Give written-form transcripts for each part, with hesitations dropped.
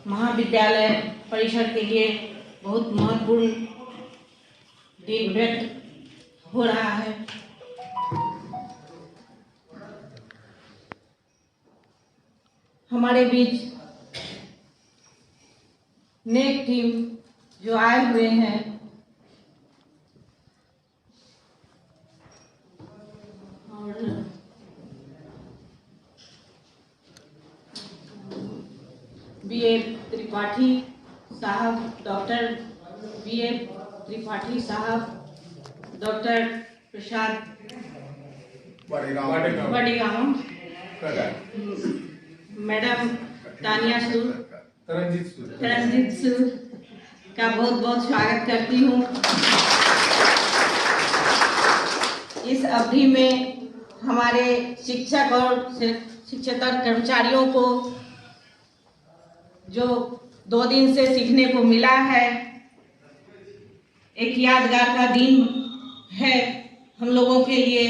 महाविद्यालय परिसर के लिए बहुत महत्वपूर्ण दिन व्यक्त हो रहा है। हमारे बीच नेक टीम जो आए हुए हैं, और बीए त्रिपाठी साहब, डॉक्टर बीए त्रिपाठी साहब, डॉक्टर प्रसाद बड़ेगांव, मैडम तानिया सूर, तरनजीत सूर का बहुत बहुत स्वागत करती हूँ। इस अवधि में हमारे शिक्षक और शिक्षकेतर कर्मचारियों को जो 2 दिन से सीखने को मिला है, एक यादगार का दिन है हम लोगों के लिए।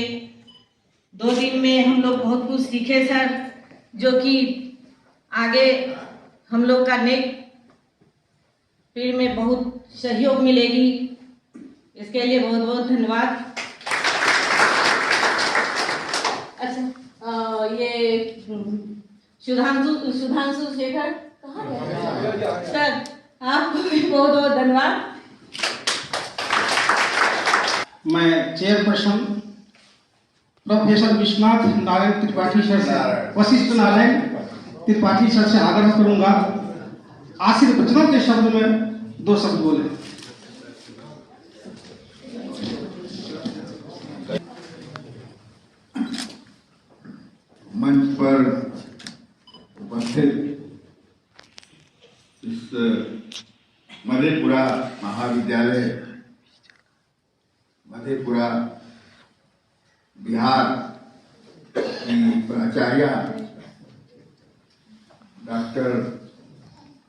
2 दिन में हम लोग बहुत कुछ सीखे सर, जो कि आगे हम लोग का नेक्स्ट पीढ़ी में बहुत सहयोग मिलेगी। इसके लिए बहुत बहुत धन्यवाद। अच्छा, ये सुधांशु शेखर कहाँ गया सर, आपको भी बहुत बहुत धन्यवाद। मैं chairperson professor Vishwanath Narayan Tripathi sir से, वशिष्ठ नारायण त्रिपाठी सर से आग्रह करूंगा, आशीर्वचनों के शब्द में 2 शब्द बोले। मंच पर उपस्थित इस मधेपुरा महाविद्यालय, मधेपुरा बिहार की प्राचार्य डॉक्टर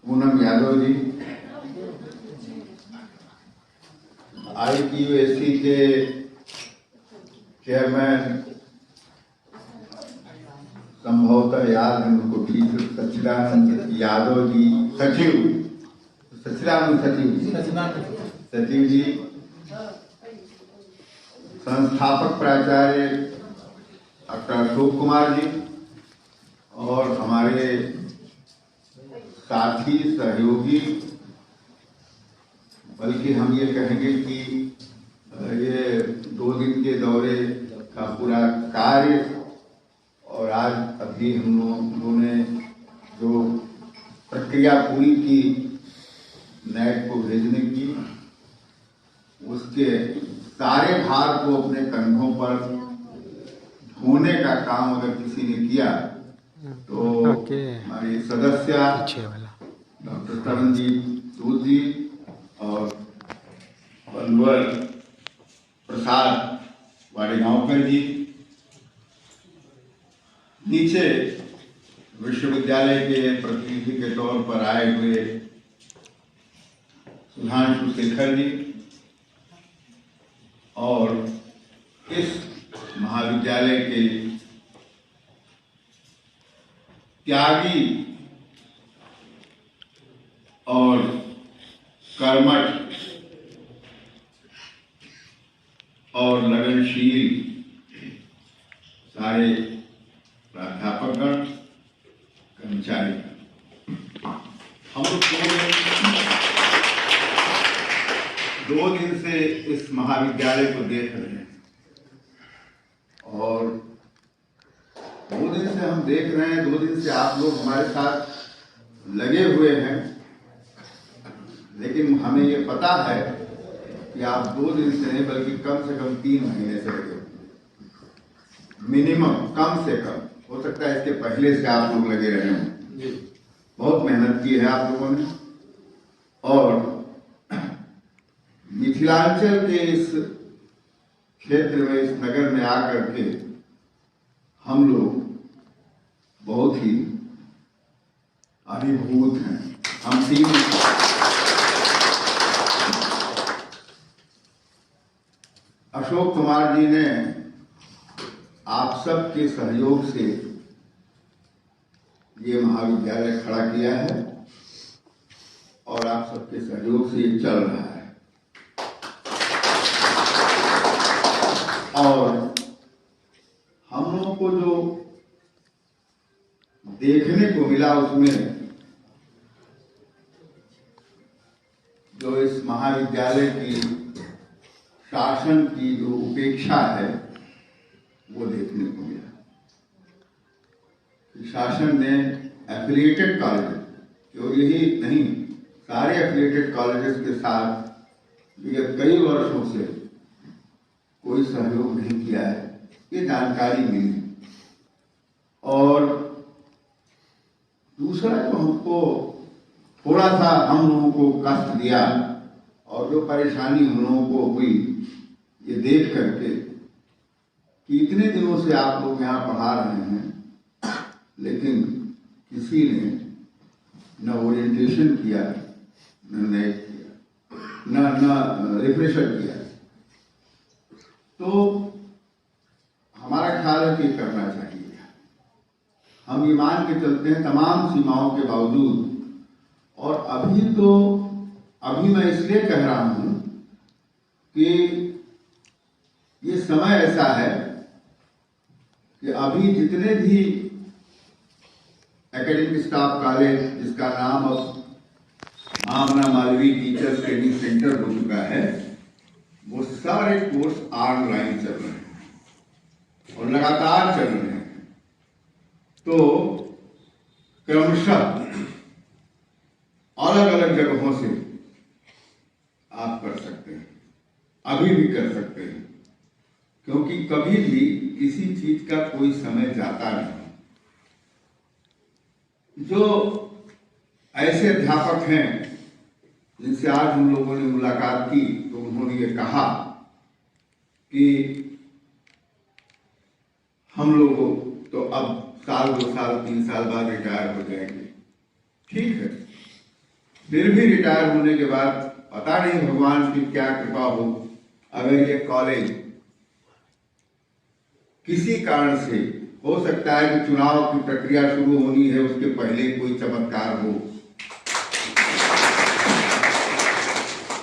पूनम यादव जी, IPUSC के चेयरमैन, संभवतः याद है उनको ठीक, सच्चिदानंद यादव जी, सचिव जी, संस्थापक प्राचार्य डॉक्टर अशोक कुमार जी, और हमारे साथी सहयोगी, बल्कि हम ये कहेंगे कि ये 2 दिन के दौरे का पूरा कार्य, और आज अभी हम लोगों ने जो प्रक्रिया पूरी की नेट को भेजने की, उसके सारे भार को अपने कंधों पर ढोने का काम अगर किसी ने किया तो हमारे सदस्य डॉक्टर तरनजीत सूर जी और बनवर प्रसाद वाडेगांवकर जी, नीचे विश्वविद्यालय के प्रतिनिधि के तौर पर आए हुए सुधांशु शेखर जी, और इस महाविद्यालय के त्यागी और कर्मठ और लगनशील सारे प्राध्यापकगण, कर्मचारी, हम लोग 2 दिन से इस महाविद्यालय को देख रहे हैं, और 2 दिन से हम देख रहे हैं, 2 दिन से आप लोग हमारे साथ लगे हुए हैं, लेकिन हमें ये पता है कि आप 2 दिन से नहीं बल्कि कम से कम 3 महीने से लगे, मिनिमम, कम से कम, हो सकता है इसके पहले से आप लोग लगे रहे हों। बहुत मेहनत की है आप लोगों ने, और मिथिलांचल के इस क्षेत्र में, इस नगर में आकर के हम लोग बहुत ही अभिभूत हैं। हम 3 अशोक कुमार जी ने आप सबके सहयोग से ये महाविद्यालय खड़ा किया है, और आप सबके सहयोग से ये चल रहा है। और हम लोगों को जो देखने को मिला उसमें जो इस महाविद्यालय की शासन की जो उपेक्षा है वो देखने को मिला। शासन ने एफिलिएटेड कॉलेज और यही नहीं सारे एफिलिएटेड कॉलेजेस के साथ विगत कई वर्षों से कोई सहयोग नहीं किया है, ये जानकारी मिली। और दूसरा जो हमको थोड़ा सा हम लोगों को कष्ट दिया और जो परेशानी हम लोगों को हुई ये देख करके कि इतने दिनों से आप लोग यहाँ पढ़ा रहे हैं लेकिन किसी ने न ओरिएंटेशन किया, न नेट किया, न रिफ्रेशर किया। तो हमारा ख्याल है कि करना चाहिए। हम ये मान के चलते हैं तमाम सीमाओं के बावजूद। और अभी मैं इसलिए कह रहा हूं कि ये समय ऐसा है कि अभी जितने भी एकेडमिक स्टाफ कॉलेज जिसका नाम अब आमना मालवी टीचर्स ट्रेनिंग सेंटर हो चुका है, वो सारे कोर्स ऑनलाइन चल रहे हैं और लगातार चल रहे हैं। तो क्रमशः अलग अलग जगहों से आप कर सकते हैं, अभी भी कर सकते हैं, क्योंकि कभी भी किसी चीज का कोई समय जाता नहीं। जो ऐसे अध्यापक हैं जिनसे आज हम लोगों ने मुलाकात की तो उन्होंने ये कहा कि हम लोगों तो अब साल 2 साल 3 साल बाद रिटायर हो जाएंगे। ठीक है, फिर भी रिटायर होने के बाद पता नहीं भगवान की क्या कृपा हो, अगर ये कॉलेज किसी कारण से हो सकता है कि चुनाव की प्रक्रिया शुरू होनी है उसके पहले कोई चमत्कार हो,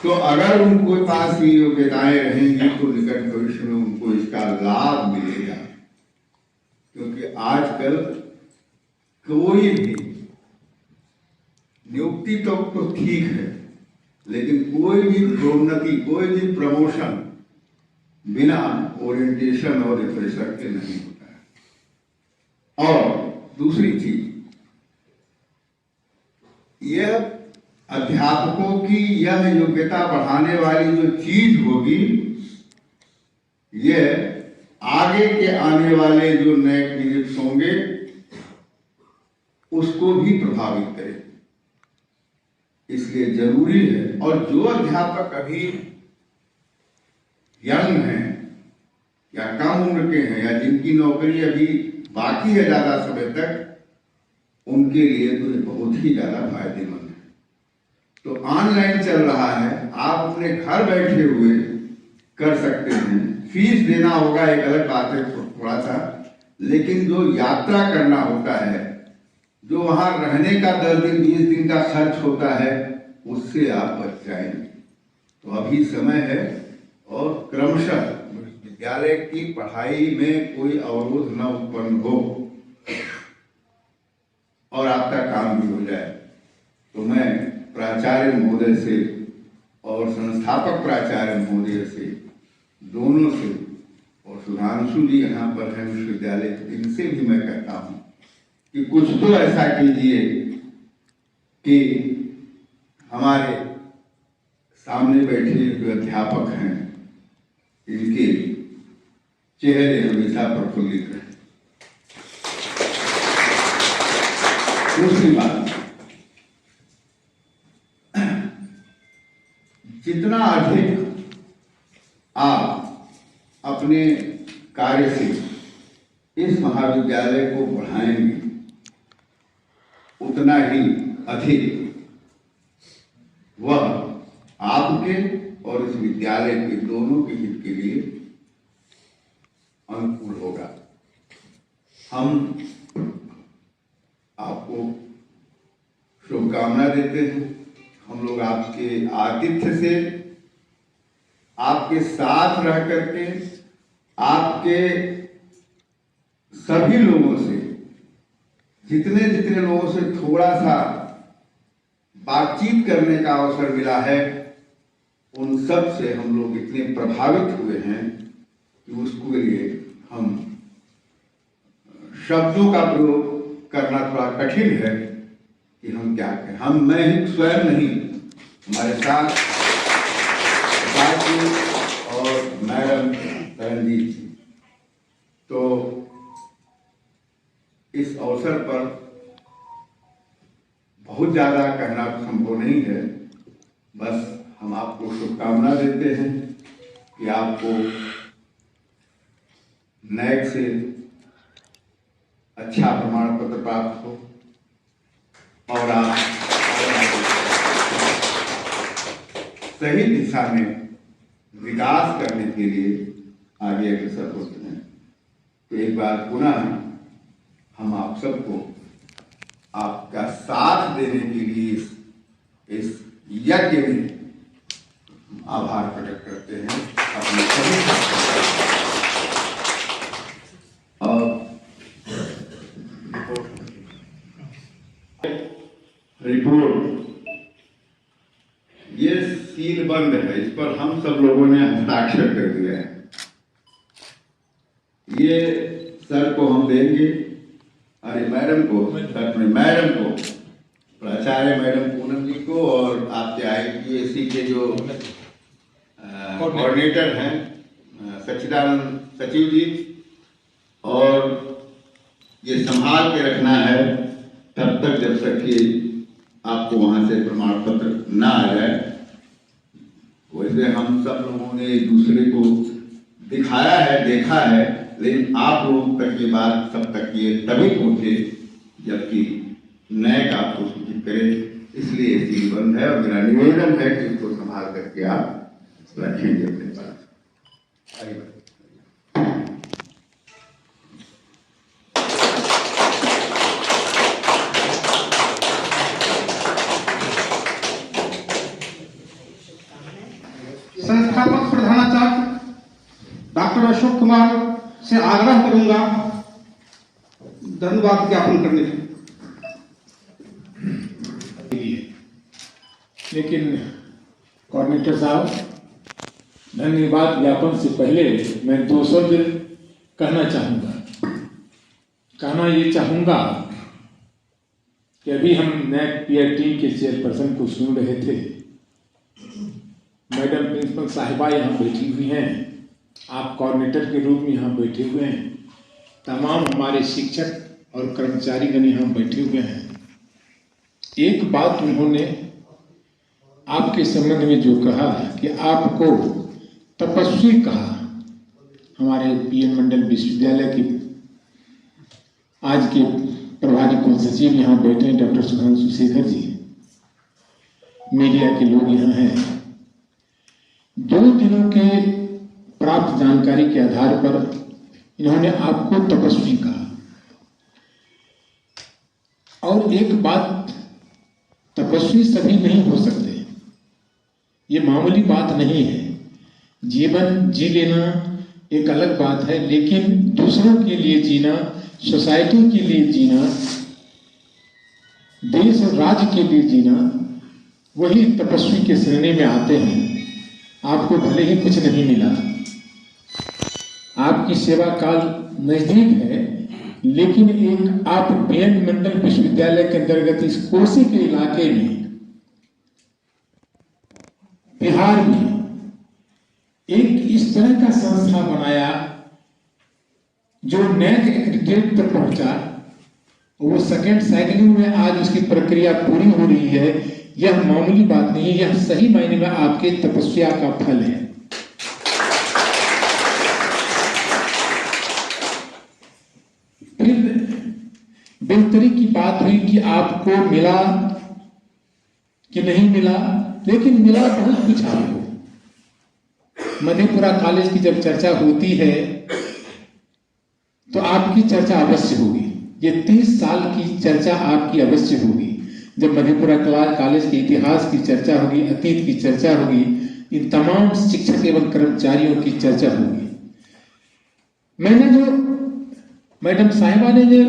तो अगर उनको पास ये योग्यताएं रहेंगी तो निकट भविष्य में उनको इसका लाभ मिलेगा। क्योंकि आजकल कोई भी नियुक्ति तो ठीक है, लेकिन कोई भी प्रोन्नति, कोई भी प्रमोशन बिना ओरिएंटेशन और रिफ्रेशर के नहीं होता है। और दूसरी चीज, यह अध्यापकों की यह योग्यता बढ़ाने वाली जो चीज होगी, यह आगे के आने वाले जो नए पीरियड्स होंगे उसको भी प्रभावित करेगी। इसलिए जरूरी है। और जो अध्यापक अभी यंग हैं या कम उम्र के हैं या जिनकी नौकरी अभी बाकी है ज्यादा समय तक, उनके लिए तो ये बहुत ही ज्यादा फायदेमंद है। तो ऑनलाइन चल रहा है, आप अपने घर बैठे हुए कर सकते हैं। फीस देना होगा एक अलग बात है थोड़ा सा, लेकिन जो यात्रा करना होता है, जो वहां रहने का 10 दिन 20 दिन का खर्च होता है, उससे आप बच जाएंगे। तो अभी समय है और क्रमशः विद्यालय की पढ़ाई में कोई अवरोध न उत्पन्न हो और आपका काम भी हो जाए। तो मैं प्राचार्य महोदय से और संस्थापक प्राचार्य महोदय से दोनों से, और सुधांशु जी यहाँ पर है विश्वविद्यालय, इनसे भी मैं कहता हूँ कि कुछ तो ऐसा कीजिए कि हमारे सामने बैठे जो अध्यापक हैं इनके चेहरे हमेशा प्रफुल्लित रहे। दूसरी बात, जितना अधिक आप अपने कार्य से इस महाविद्यालय को बढ़ाएंगे, उतना ही अधिक वह आपके और इस विद्यालय के दोनों के हित के लिए अनुकूल होगा। हम आपको शुभकामना देते हैं। हम आपके आतिथ्य से, आपके साथ रह करके, आपके सभी लोगों से, जितने जितने लोगों से थोड़ा सा बातचीत करने का अवसर मिला है, उन सब से हम लोग इतने प्रभावित हुए हैं कि उसके लिए हम शब्दों का प्रयोग करना थोड़ा कठिन है कि हम क्या कहें। हम, मैं ही स्वयं नहीं, हमारे साथ जी और मैडम तरनजीत जी, तो इस अवसर पर बहुत ज्यादा कहना संभव नहीं है। बस हम आपको शुभकामना देते हैं कि आपको नैक से अच्छा प्रमाण पत्र प्राप्त हो और आप सही दिशा में विकास करने के लिए आगे अग्रसर होते हैं। तो एक बार पुनः हम आप सबको आपका साथ देने के लिए इस यज्ञ में आभार प्रकट करते हैं अपने सभी। रिपोर्ट ये सील बंद है, इस पर हम सब लोगों ने हस्ताक्षर कर दिया है। ये सर को हम देंगे, अरे मैडम को, अपने मैडम को, प्राचार्य मैडम पूनम जी को और आपके IPSC के जो कोऑर्डिनेटर हैं सच्चिदानंद सचिव जी, और ये संभाल के रखना है तब तक जब तक कि आपको वहां से प्रमाण पत्र ना आ जाए। वैसे हम सब लोगों ने एक दूसरे को दिखाया है, देखा है, लेकिन आप लोगों तक ये बात तब तक ये तभी पहुंचे जबकि नैक आपको सूचित करे। इसलिए सील बंद है और मेरा निवेदन है कि इसको संभाल करके आप रखेंगे अपने पास। आगे बढ़िए। संस्थापक प्रधानाचार्य डॉक्टर अशोक कुमार से आग्रह करूंगा धन्यवाद ज्ञापन करने के लिए। लेकिन कोऑर्डिनेटर साहब, धन्यवाद ज्ञापन से पहले मैं 2 शब्द कहना ये चाहूंगा कि अभी हम नैक पीयर टीम के चेयरपर्सन को सुन रहे थे। मैडम प्रिंसिपल साहिबा यहाँ बैठी हुई हैं, आप कोऑर्डिनेटर के रूप में यहाँ बैठे हुए हैं, तमाम हमारे शिक्षक और कर्मचारीगण यहाँ बैठे हुए हैं। एक बात उन्होंने आपके संबंध में जो कहा कि आपको तपस्वी कहा, हमारे पीएन मंडल विश्वविद्यालय के आज के प्रभारी कुल सचिव यहाँ बैठे हैं डॉक्टर सुधांशु शेखर जी, मीडिया के लोग यहाँ हैं। 2 दिनों के प्राप्त जानकारी के आधार पर इन्होंने आपको तपस्वी कहा। और एक बात, तपस्वी सभी नहीं हो सकते, ये मामूली बात नहीं है। जीवन जी लेना एक अलग बात है, लेकिन दूसरों के लिए जीना, सोसाइटी के लिए जीना, देश और राज्य के लिए जीना, वही तपस्वी के श्रेणी में आते हैं। आपको भले ही कुछ नहीं मिला, आपकी सेवा काल नजदीक है, लेकिन एक आप पीएन मंडल विश्वविद्यालय के अंतर्गत इस कोसी के इलाके में, बिहार में एक इस तरह का संस्था बनाया जो नैक एक्रेडिटेट तक पहुंचा। वो सेकेंड साइकिलिंग में आज उसकी प्रक्रिया पूरी हो रही है। यह मामूली बात नहीं है, यह सही मायने में आपके तपस्या का फल है। फिर बेहतरी की बात हुई कि आपको मिला कि नहीं मिला, लेकिन मिला बहुत कुछ आपको। मधेपुरा कॉलेज की जब चर्चा होती है तो आपकी चर्चा अवश्य होगी। ये 30 साल की चर्चा आपकी अवश्य होगी। जब मधेपुरा कॉलेज के इतिहास की चर्चा होगी, अतीत की चर्चा होगी, इन तमाम शिक्षक एवं कर्मचारियों की चर्चा होगी। मैंने जो मैडम साहिबा ने जो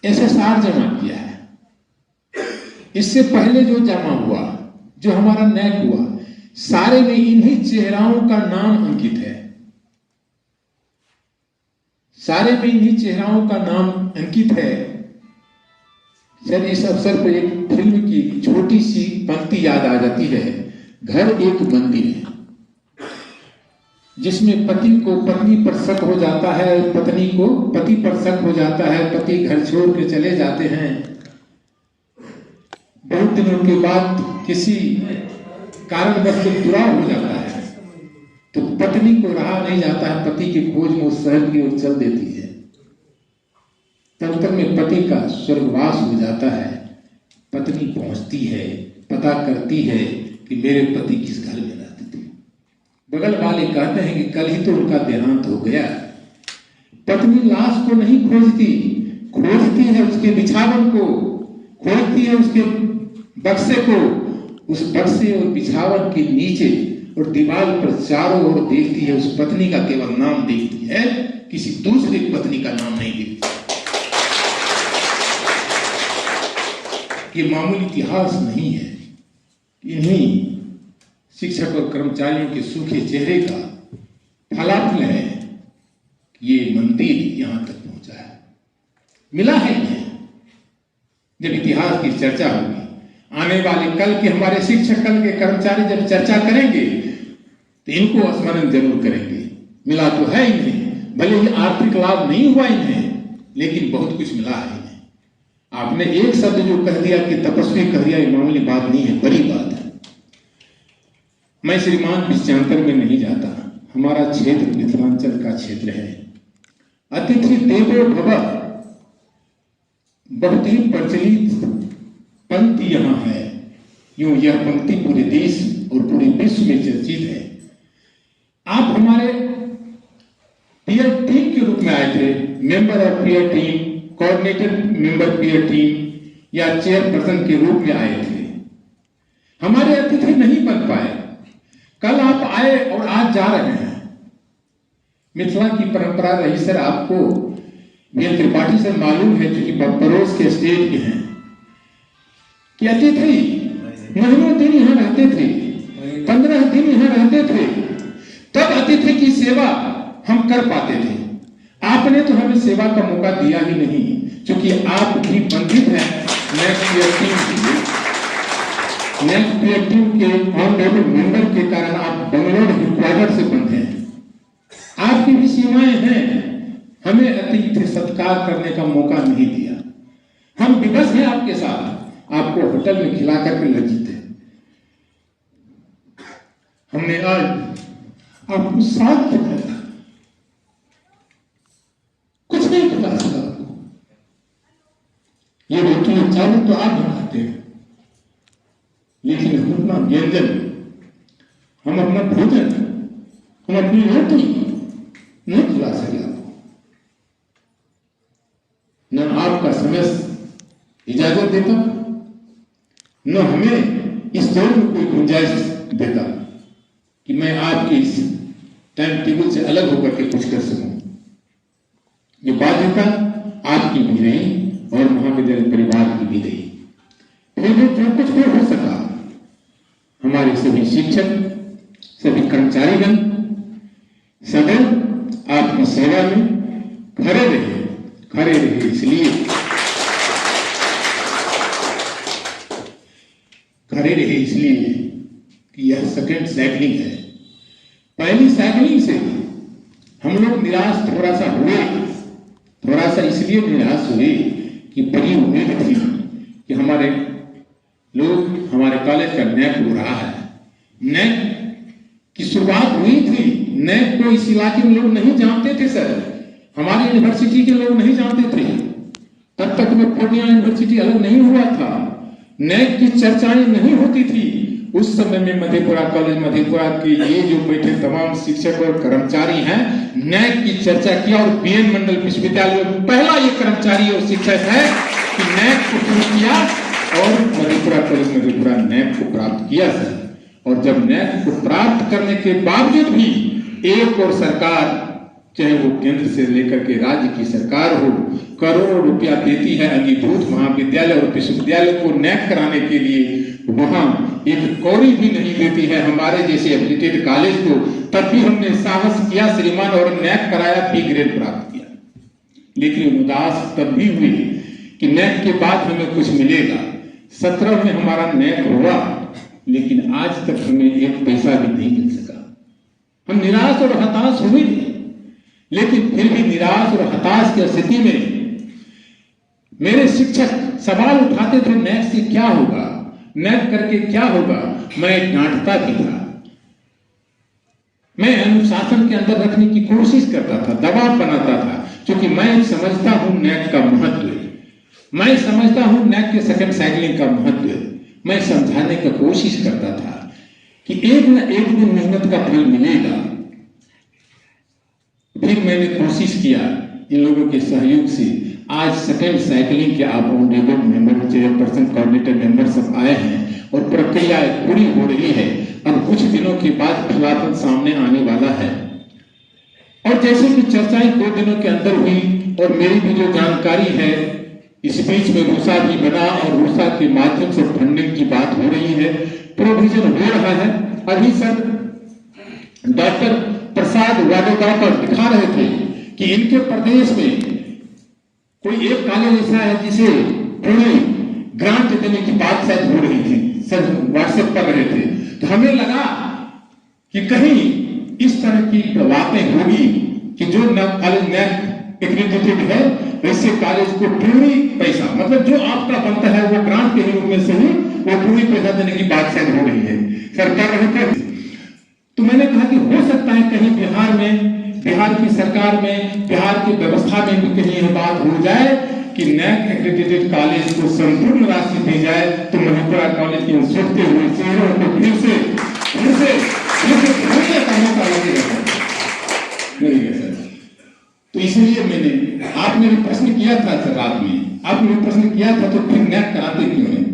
SSR जमा किया है, इससे पहले जो जमा हुआ, जो हमारा नैक हुआ, सारे में इन्हीं चेहराओं का नाम अंकित है। सारे में इन्हीं चेहराओं का नाम अंकित है। सर, इस अवसर पर एक फिल्म की छोटी सी पंक्ति याद आ जाती है, घर एक मंदिर है, जिसमें पति को पत्नी पर शक हो जाता है, पत्नी को पति पर शक हो जाता है, पति घर छोड़ के चले जाते हैं। बहुत दिनों के बाद किसी कारणवश जब जुड़ाव हो जाता है तो पत्नी को रहा नहीं जाता है, पति की खोज में उस शहर की ओर चल देती है। तब तक में पति का स्वर्गवास हो जाता है। पत्नी पहुंचती है, पता करती है कि मेरे पति किस घर में रहते थे। बगल वाले कहते हैं कि कल ही तो उनका देहांत हो गया। पत्नी लाश को नहीं खोजती, खोजती है उसके बिछावन को, खोजती है उसके बक्से को। उस बक्से और बिछावन के नीचे और दीवार पर चारों ओर देखती है, उस पत्नी का केवल नाम देखती है, किसी दूसरी पत्नी का नाम नहीं देखती। ये मामूली इतिहास नहीं है, इन्हीं शिक्षक और कर्मचारियों के सूखे चेहरे का फलाफल है कि ये मंदिर यहां तक पहुंचा है। मिला है इन्हें। जब इतिहास की चर्चा होगी, आने वाले कल के हमारे शिक्षक, कल के कर्मचारी जब चर्चा करेंगे तो इनको स्मरण जरूर करेंगे। मिला तो है इन्हें, भले ही आर्थिक लाभ नहीं हुआ इन्हें, लेकिन बहुत कुछ मिला है इन्हें। आपने एक शब्द जो कह दिया कि तपस्वी कह दिया, ये मामूली बात नहीं है, बड़ी बात है। मैं श्रीमान विषयांतर में नहीं जाता। हमारा क्षेत्र मिथिलांचल का क्षेत्र है। अतिथि देवो भव बहुत ही प्रचलित पंक्ति यहां है। यूं यह पंक्ति पूरे देश और पूरे विश्व में चर्चित है। आप हमारे पीयर टीम के रूप में आए थे, member of peer team, coordinator member peer team या चेयरपर्सन के रूप में आए थे। हमारे अतिथि नहीं बन पाए। कल आप आए और आज जा रहे हैं। मिथिला की परंपरा रही सर, आपको वीर त्रिपाठी सर मालूम है, क्योंकि पड़ोस के स्टेट के हैं, कि अतिथि महीनों दिन यहाँ रहते थे, 15 दिन यहाँ रहते थे, तब अतिथि की सेवा हम कर पाते थे। आपने तो हमें सेवा का मौका दिया ही नहीं, क्योंकि आप भी बंधित हैं नेक्स्ट पीयर टीम के ऑनरेबल मेंबर के कारण आप बंगलोर हेडक्वार्टर से बंधे हैं। आपकी भी सीमाएं हैं। हमें अतिथि सत्कार करने का मौका नहीं दिया। हम विवश हैं आपके साथ, आपको होटल में खिला करके लज्जित है। हमने आज आपको साथ खिलाया, कुछ नहीं खिला सका आपको। ये रोटी और चावल तो आप बनाते हैं, लेकिन हम अपना व्यंजन, हम अपना भोजन, हम अपनी रोटी नहीं खिला सके आपको। न आपका समय इजाजत देता, न हमें इस दौर में कोई गुंजाइश देता कि मैं आपके इस टाइम टेबल से अलग होकर के कुछ कर सकूं। ये बाध्यता आपकी भी रही और महाविद्यालय परिवार की भी रही। फिर भी जो कुछ भी हो सका, हमारे सभी शिक्षक, सभी कर्मचारीगण सदैव आपकी सेवा में खड़े रहे इसलिए खड़े रहे इसलिए कि यह सेकंड साइकिलिंग है। पहली साइकिलिंग से हम लोग निराश थोड़ा सा इसलिए निराश हुए कि बड़ी उम्मीद थी कि हमारे लोग, हमारे कॉलेज का नैक हो रहा है। नैक की शुरुआत हुई थी। नैक को इस इलाके में लोग नहीं जानते थे सर, हमारी यूनिवर्सिटी के लोग नहीं जानते थे। तब तक में पूर्णिया यूनिवर्सिटी अलग नहीं हुआ था, नैक की चर्चाएं नहीं होती थी। उस समय में मधेपुरा कॉलेज, मधेपुरा के ये जो बैठे तमाम शिक्षक और कर्मचारी हैं, नैक की चर्चा किया और बीएन मंडल विश्वविद्यालय में पहला ये कर्मचारी और शिक्षक है कि नैक को शुरू किया और मधेपुरा नैक को प्राप्त किया सर। और जब नैक को प्राप्त करने के बावजूद भी एक और सरकार, चाहे वो केंद्र से लेकर के राज्य की सरकार हो, करोड़ों रुपया देती है अंगीभूत महाविद्यालय और विश्वविद्यालय को नैक कराने के लिए, वहां एक कौड़ी भी नहीं देती है हमारे जैसे एफिलिएटेड कॉलेज को। तब भी हमने साहस किया श्रीमान और नैक कराया, बी ग्रेड प्राप्त किया। लेकिन उदास तब भी हुई कि नैक के बाद हमें कुछ मिलेगा। 17 में हमारा नैक हुआ, लेकिन आज तक हमें एक पैसा भी नहीं मिल सका। हम निराश और हताश हुए, लेकिन फिर भी निराश और हताश की स्थिति में मेरे शिक्षक सवाल उठाते थे, नैक से क्या होगा, नैक करके क्या होगा। मैं डांटता भी था, मैं अनुशासन के अंदर रखने की कोशिश करता था, दबाव बनाता था, क्योंकि मैं समझता हूं नैक का महत्व, मैं समझता हूं नैक के सेकंड साइक्लिंग का महत्व। मैं समझाने की कोशिश करता था कि एक न एक दिन मेहनत का फल मिलेगा। फिर मैंने कोशिश किया इन लोगों के सहयोग से, आज सेकंड साइक्लिंग के आप honourable member, chairperson, coordinator member सब आए हैं और प्रक्रिया पूरी हो रही है और कुछ दिनों के बाद फलाफल सामने आने वाला है। और जैसे कि चर्चाएं 2 दिनों के अंदर हुई और मेरी भी जो जानकारी है, इस बीच में रूसा भी बना और रूसा के माध्यम से फंडिंग की बात हो रही है, प्रोविजन हो रहा है। अभी सर डॉक्टर प्रसाद वाडेगांवकर दिखा रहे थे कि इनके प्रदेश में कोई एक कॉलेज ऐसा है जिसे पुणे ग्रांट देने की बात शायद हो रही थी, सर व्हाट्सएप कर रहे थे। तो हमें लगा कि कहीं इस तरह की बातें होगी कि जो कॉलेज नैक एक्रेडिटेड है वैसे कॉलेज को पूरी पैसा, मतलब जो आपका बनता है वो ग्रांट के रूप में से ही वो पूरी पैसा देने की बात शायद हो रही है, सर कर रहे थे। तो मैंने कहा कि हो सकता है कहीं बिहार में, बिहार की सरकार में, बिहार की व्यवस्था में भी कहीं यह बात हो जाए कि नैक एक्रेडिटेड कॉलेज को संपूर्ण राशि दी जाए, तो मधेपुरा कॉलेज के सोचते हुए चेहरों को फिर से का मौका लगेगा नहीं सर। तो इसलिए मैंने, आपने भी प्रश्न किया था सर, रात में आपने भी प्रश्न किया था, तो फिर नैक कराते क्यों नहीं?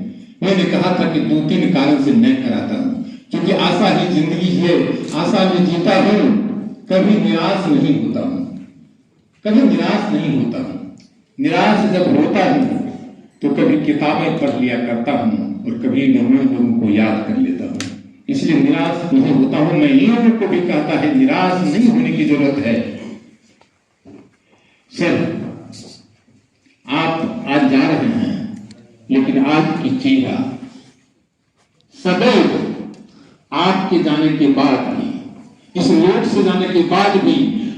मैंने कहा था कि 2-3 कारण से नैक कराता हूं, क्योंकि आशा ही जिंदगी है, आशा में जीता हूं, कभी निराश नहीं होता हूं, कभी निराश नहीं होता हूं। निराश जब होता हूं तो कभी किताबें पढ़ लिया करता हूं और कभी लोगों को याद कर लेता हूं, इसलिए निराश नहीं होता हूं। मैं इन लोगों को भी कहता है निराश नहीं होने की जरूरत है। सर आप आज जा रहे हैं, लेकिन आज की चेहरा सदैव आपके जाने के बाद भी, इस लोक से जाने के बाद भी,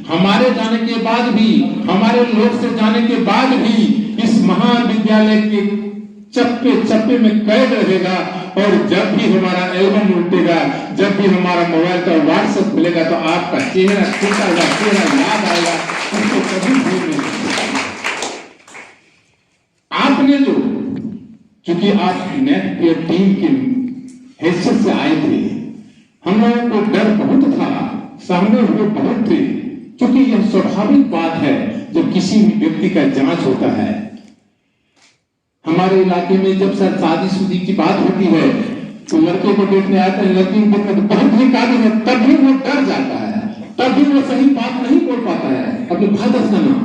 हमारे जाने के बाद भी, हमारे लोक से जाने के बाद भी इस महाविद्यालय के चप्पे चप्पे में कैद रहेगा। और जब भी हमारा एल्बम उठेगा, जब भी हमारा मोबाइल का व्हाट्सएप खुलेगा, तो आपका चेहरा टूटा हुआ चेहरा याद आएगा, उसको कभी भूल नहीं सकते। आपने जो, क्योंकि आप नैक के टीम की हैसियत से आए थे, हम लोगों को डर बहुत था, सामने हुए बहुत थे, क्योंकि यह स्वाभाविक बात है जब किसी भी व्यक्ति का जांच होता है। हमारे इलाके में जब सर शादी की बात होती है तो लड़के को देखने आता है, लड़की को देखने बहुत ही काबिल है, तब भी वो डर जाता है, तब भी वो सही बात नहीं बोल पाता है, अपने फादर का नाम,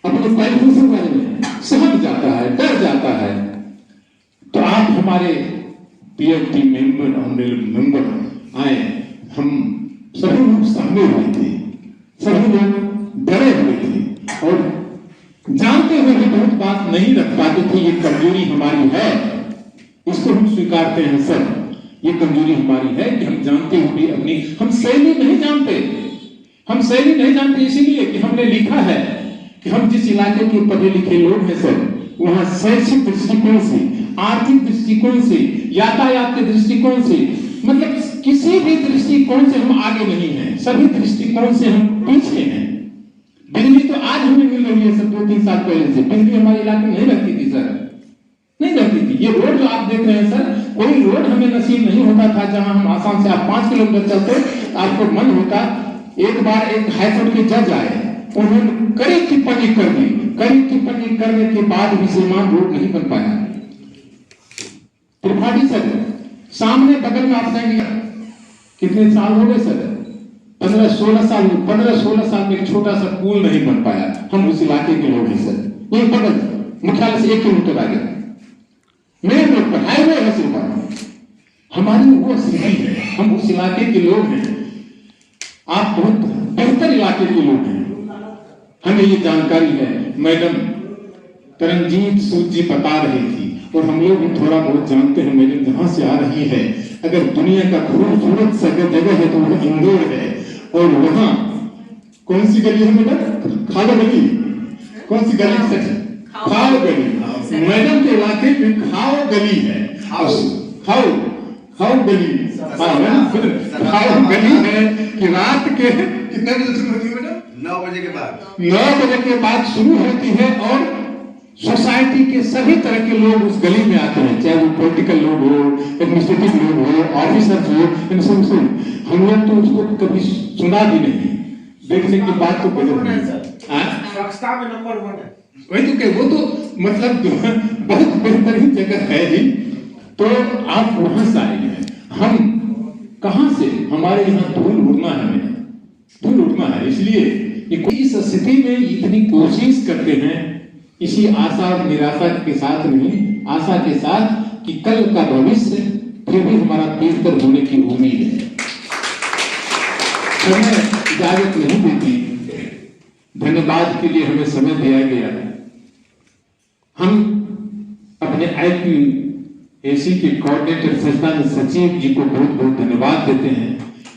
अपने पैरों के बारे में समझ जाता है, डर जाता है। तो आप हमारे पीएचडी मेंबर, ऑनरेबल मेंबर आए, हम सभी लोग सामने हुए थे, सभी लोग डरे हुए थे और जानते हुए भी बहुत बात नहीं रख पाते थे। ये कमजोरी हमारी है, इसको हम स्वीकारते हैं सर, ये कमजोरी हमारी है कि हम जानते हुए भी अपनी, हम शैली नहीं जानते, हम शैली नहीं जानते, इसीलिए कि हमने लिखा है कि हम जिस इलाके के पढ़े लिखे लोग हैं सर, वहां शैक्षिक दृष्टिकोण से, आर्थिक दृष्टिकोण से, यातायात के दृष्टिकोण से, मतलब किसी भी दृष्टिकोण से हम आगे नहीं हैं, सभी दृष्टिकोण से हम पीछे हैं। बिजली तो आज हमें मिल रही है सर, 2-3 साल पहले से बिजली हमारे इलाके में नहीं रहती थी सर, नहीं रहती थी। ये रोड जो आप देख रहे हैं सर, कोई रोड हमें नसीब नहीं होता था जहां हम आसान से, आप 5 किलोमीटर चलते आपको मन होता। एक बार एक हाईकोर्ट के जज आए, उन्होंने कड़ी टिप्पणी कर दी, कड़ी टिप्पणी करने के बाद भी श्रीमान रोड नहीं बन पाया। त्रिपाठी सर सामने बगल में आप जाएंगे, कितने साल हो गए सर? 15-16 साल में एक छोटा सा पुल नहीं बन पाया। हम उस इलाके के लोग हैं सर। ये बगल मुख्यालय से 1 किलोमीटर आगे मेन रोड पर हाईवे है सिर्फ, हमारी वो स्थिति है। हम उस इलाके के लोग हैं, आप बहुत बेहतर इलाके के लोग हैं, हमें ये जानकारी है। मैडम तरनजीत सूद जी बता रही थी और हम लोग भी थोड़ा बहुत जानते हैं मैडम जहां से आ रही है। अगर दुनिया का खूबसूरत जगह है तो वो इंदौर है, और वहां कौन सी गली है मैडम? खालो गली। कौन सी गली सच? खाओ गली। मैडम के इलाके में खाओ गली है। खाओ गली, खाओ गली है कि रात के कितने बजे शुरू होती है मैडम? 9 बजे के बाद 9 बजे के बाद शुरू होती है, और सोसाइटी के सभी तरह के लोग उस गली में आते हैं, चाहे वो पॉलिटिकल लोग हो, एडमिनिस्ट्रेटिव लोग हो, ऑफिसर्स हो, इन सब से। हम लोग तो उसको कभी सुना भी नहीं, देखने की बात तो गजब है। स्वच्छता में नंबर 1 है। वही तो वो तो मतलब बहुत बेहतरीन जगह है ही। तो आप वहां से आए हैं, हम कहां से? हमारे यहाँ धूल उड़ना है, धूल उड़ना है। इसलिए इस स्थिति में इतनी कोशिश करते हैं, इसी आशा और निराशा के साथ नहीं, आशा के साथ कि कल का भविष्य फिर भी हमारा बेहतर होने की उम्मीद है। समय इजाजत नहीं देती, धन्यवाद के लिए हमें समय दिया गया है। हम अपने IPAC के कोऑर्डिनेटर संस्थान सचिव जी को बहुत बहुत धन्यवाद देते हैं,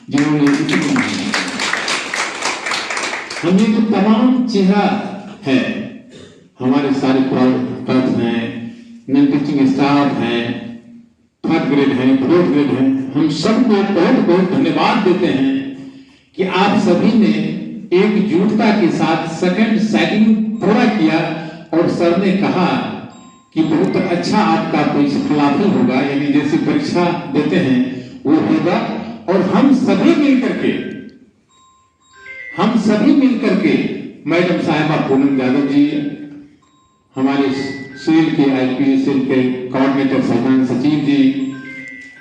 जिन्होंने हम ये जो तमाम चेहरा है, हमारे सारे प्राध्यापक हैं, नॉन टीचिंग स्टाफ हैं, 3rd ग्रेड हैं, 4th ग्रेड हैं, हम सबको बहुत बहुत धन्यवाद देते हैं कि आप सभी ने एकजुटता के साथ सेकंड सैगिंग पूरा किया। और सर ने कहा कि बहुत अच्छा आपका फलाफल होगा, यानी जैसी परीक्षा देते हैं वो होगा। और हम सभी मिलकर के मैडम साहिबा पूनम यादव जी, हमारे सेल के IPA सेल के कोऑर्डिनेटर साधारण सचिव जी,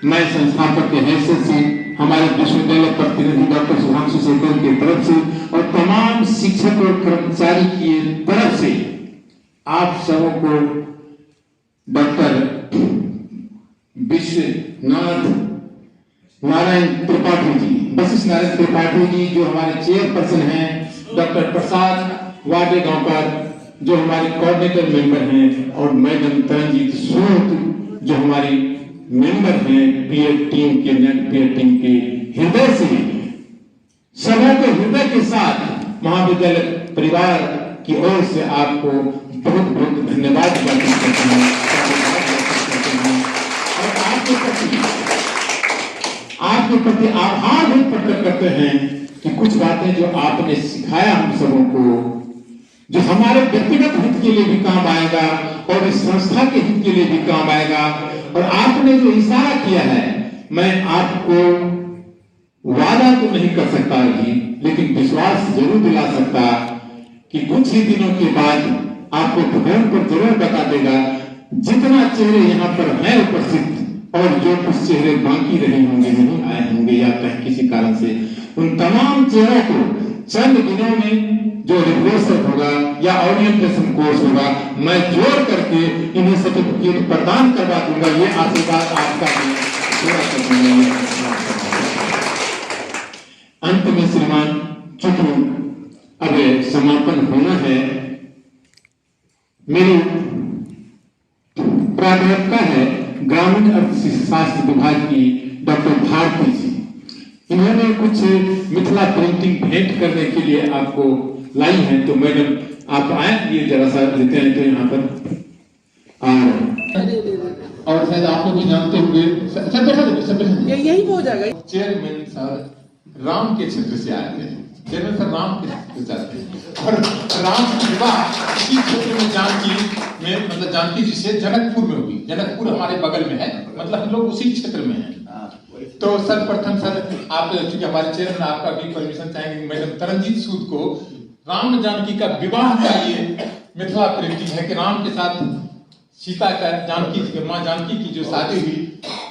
मैं संस्थापक के हैसियत से, हमारे विश्वविद्यालय प्रतिनिधि डॉक्टर सुधांशु शेखर की तरफ से और तमाम शिक्षक और कर्मचारी की तरफ से आप सबों को डॉक्टर विश्वनाथ नारायण त्रिपाठी जी, वशिष्ठ नारायण त्रिपाठी जी जो हमारे चेयरपर्सन हैं, डॉक्टर प्रसाद वाडेगांवकर जो हमारे कोऑर्डिनेटर मेंबर हैं, और मैडम तरनजीत सूद जो हमारी मेंबर हैं पीएड टीम के, नेट पीएड टीम के, हृदय से सबों के हृदय के साथ महाविद्यालय परिवार की ओर से आपको बहुत बहुत धन्यवाद ज्ञापित करते हैं। और आपके प्रति आभार भी प्रकट करते हैं कि कुछ बातें जो आपने सिखाया हम सबों को, जो हमारे व्यक्तिगत हित के लिए भी काम आएगा और इस संस्था के हित के लिए भी काम आएगा। और आपने जो इशारा किया है, मैं आपको वादा तो नहीं कर सकता ही, लेकिन विश्वास जरूर दिला सकता कि कुछ ही दिनों के बाद आपको फोन पर जरूर बता देगा। जितना चेहरे यहाँ पर हैं उपस्थित, और जो कुछ चेहरे बाकी रहे होंगे, नहीं आए होंगे या कहीं किसी कारण से, उन तमाम चेहरों को चंद दिनों में जो रिफ्रेशर होगा या ओरिएंटेशन कोर्स होगा, मैं जोड़ करके इन्हें सर्टिफिकेट प्रदान करवा दूंगा। ये आशीर्वाद आपका पूरा कर दूंगा। अंत में श्रीमान, चूंकि अब समापन होना है, मेरी प्राध्यापिका है ग्रामीण अर्थशास्त्र विभाग की डॉक्टर भारती जी, इन्होंने कुछ मिथिला पेंटिंग भेंट करने के लिए आपको लाई है। तो मैडम आप आए, ये जरा सा लेते हैं तो यहाँ पर और शायद आप लोग भी जानते होंगे, सब बैठा यही हो जाएगा। चेयरमैन सर राम के क्षेत्र से आए थे, चेयरमैन सर राम के क्षेत्र से आते हैं, और राम की विवाह इसी क्षेत्र में जानकी में, मतलब जानकी जी से जनकपुर में हुई। जनकपुर हमारे बगल में है, मतलब हम लोग उसी क्षेत्र में हैं। तो सर्वप्रथम सर आप, चूंकि हमारे चेयरमैन आपका भी परमिशन चाहेंगे, मैडम तरनजीत सूद को राम जानकी का विवाह का ये मिथिला पेंटिंग है कि राम के साथ सीता का जानकी जी, माँ जानकी की जो शादी हुई,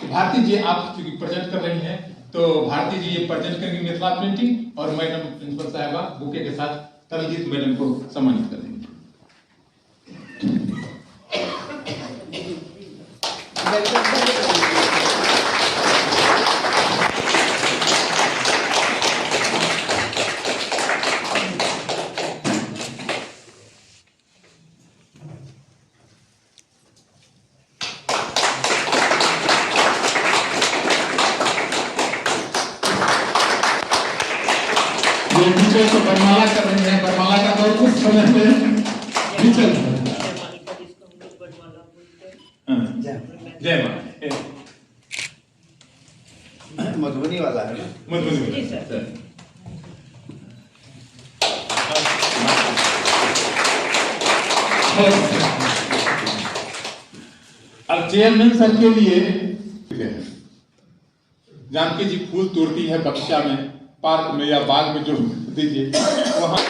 भारती जी आप चूंकि प्रेजेंट कर रही हैं, तो भारती जी ये प्रेजेंट करेंगे मिथिला पेंटिंग, और मैडम प्रिंसिपल साहिबा बुके के साथ तरलजीत मैडम को सम्मानित करेंगे। ये टीचर को बरमाला कर रहे हैं, बरमाला का दौर कुछ समय में भी चल रहा है। जय मां। मधुबनी वाला है ना? मधुबनी अब चेयरमैन सर के लिए जानकी जी फूल तोड़ती है बक्शा में, पार्क में या बाग में, जो दीजिए वहां।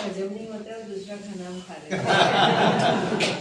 हजम नहीं होता है, दूसरा खाना हम खा लेते हैं।